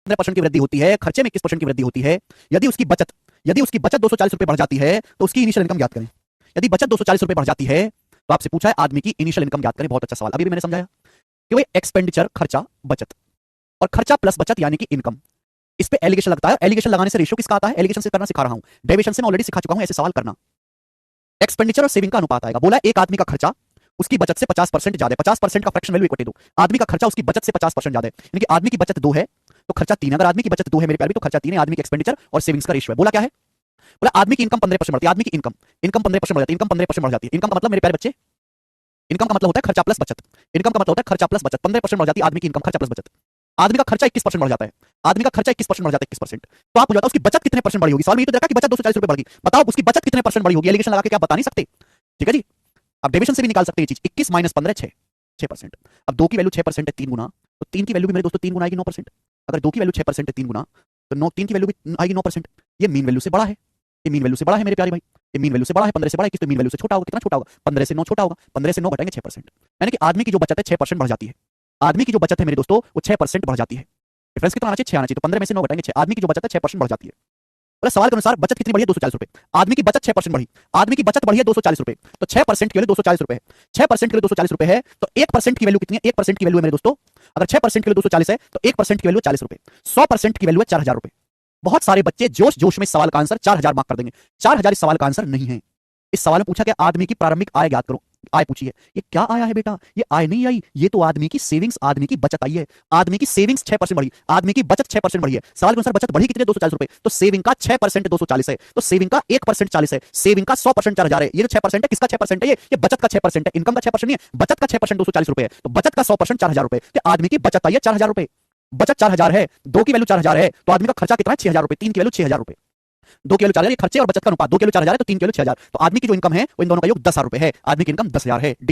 15% की वृद्धि होती है, खर्चे में 21% की वृद्धि होती है। यदि उसकी बचत 240 रुपए बढ़ जाती है तो उसकी इनिशियल इनकम ज्ञात करें। यदि बचत 240 रुपए बढ़ जाती है तो आपसे पूछा है आदमी की इनिशियल इनकम ज्ञात करें। बहुत अच्छा सवाल, अभी भी मैंने समझाया कि भाई एक्सपेंडिचर खर्चा बचत, और खर्चा प्लस बचत यानी कि इनकम। इस पे एलिगेशन लगता है। एलिगेशन लगाने से रेशियो किसका आता है? एलिगेशन से करना सिखा रहा हूं, डेविएशन से मैं ऑलरेडी सिखा चुका हूं। ऐसे सवाल करना, एक्सपेंडिचर और सेविंग का अनुपात आएगा। बोला एक आदमी का खर्चा उसकी बचत से 50% ज्यादा है। 50% का फ्रैक्शन वैल्यू इक्वल टू आदमी का खर्चा उसकी बचत से 50% ज्यादा है, यानी कि आदमी की बचत 2 है तो खर्चा 3। अगर आदमी की बचत 2 है मेरे प्यारे भी, तो खर्चा 3 है। आदमी की एक्सपेंडिचर और सेविंग्स का रेशियो है। बोला क्या है? बोला आदमी की इनकम 15% बढ़ती है। आदमी की इनकम 15% बढ़ जाती है। इनकम 15% बढ़ जाती है। इनकम का मतलब मेरे प्यारे बच्चे, इनकम का मतलब होता है खर्चा प्लस बचत। इनकम का मतलब होता है खर्चा प्लस बचत। 15% बढ़ जाती है आदमी की इनकम, खर्चा प्लस बचत। आदमी का खर्चा 21% बढ़ जाता है। आदमी का खर्चा 21% बढ़ जाता है, 21%। तो आप मुझे बताओ उसकी बचत कितने परसेंट बढ़ी होगी? सवाल में ये तो देखा कि बचत 240 रुपए बढ़ गई। बताओ उसकी बचत कितने परसेंट बढ़ी होगी? एलिगेशन लगा के क्या बता नहीं सकते? ठीक है जी। अब डेविएशन से भी निकाल सकते हैं ये चीज। 21 माइनस 15 6%। अब 2 की वैल्यू 6% है 3 गुना, तो 3 की वैल्यू भी मेरे दोस्तों 3 गुना आएगी 9%। अगर 2 की वैल्यू 6% है 3 गुना, तो 3 की वैल्यू भी आएगी 9%। ये मीन वैल्यू से बड़ा है, ये मीन वैल्यू से बड़ा है मेरे प्यारे भाई। ये मीन वैल्यू से बड़ा है, 15 से बड़ा है। किस तो मीन वैल्यू से छोटा होगा। कितना छोटा होगा? 15 से 9 छोटा होगा। 15 से 9 घटाएंगे 6%, यानी कि आदमी की जो बचत है 6% बढ़ जाती है। आदमी की जो बचत है मेरे दोस्तों वो 6% बढ़ जाती है। डिफरेंस कितना आना चाहिए? 6 आना चाहिए। तो 15 में से 9 घटाएंगे 6। आदमी की जो बचत है 6% बढ़ जाती है। बोले सवाल के अनुसार बचत कितनी बढ़ी है? 240 रुपए। आदमी की बचत 6% बढ़ी। आदमी की बचत बढ़ी है 240 रुपए, तो 6% के लिए 240 रुपए है। 6% के लिए 240 रुपए है, तो 1% की वैल्यू कितनी है? 1% की वैल्यू है मेरे दोस्तों, अगर 6% के लिए 240 है तो 1% की वैल्यू 40 रुपए। 100% की वैल्यू है 4000 रुपए। बहुत सारे बच्चे जोश जोश में इस सवाल का आंसर 4000 मार्क कर देंगे। 4000 इस सवाल का आंसर नहीं है। इस सवाल में पूछा कि आदमी की प्रारंभिक आय ज्ञात करो। आय पूछी है, ये क्या आया है बेटा? ये आय नहीं आई, ये तो आदमी की सेविंग्स, आदमी की बचत आई है। आदमी की सेविंग्स 6% बढ़ी, आदमी की बचत 6% बढ़ी है। सवाल के अनुसार बचत बढ़ी कितनी? 240 रुपए। तो सेविंग का 6% 240 है, तो सेविंग का 1% 40 है। सेविंग का 100% 4000 है। ये जो 6% है किसका 6% है? ये बचत का 6% है, इनकम का 6% नहीं है। बचत का 6% 240 रुपए है, तो बचत का 100% 4000 रुपए। तो आदमी की बचत आई है 4000 रुपए। बचत 4000 है, 2 की वैल्यू 4000 है, तो आदमी का खर्चा कितना है? 6000 रुपए। 3 की वैल्यू 6000 रुपए। 2 की वैल्यू 4000, ये खर्चे और बचत का अनुपात। 2 की वैल्यू 4000 है तो 3 की वैल्यू 6000। तो आदमी की जो इनकम है वो इन दोनों का योग 10000 रुपए है। आदमी की इनकम 10000 है। डी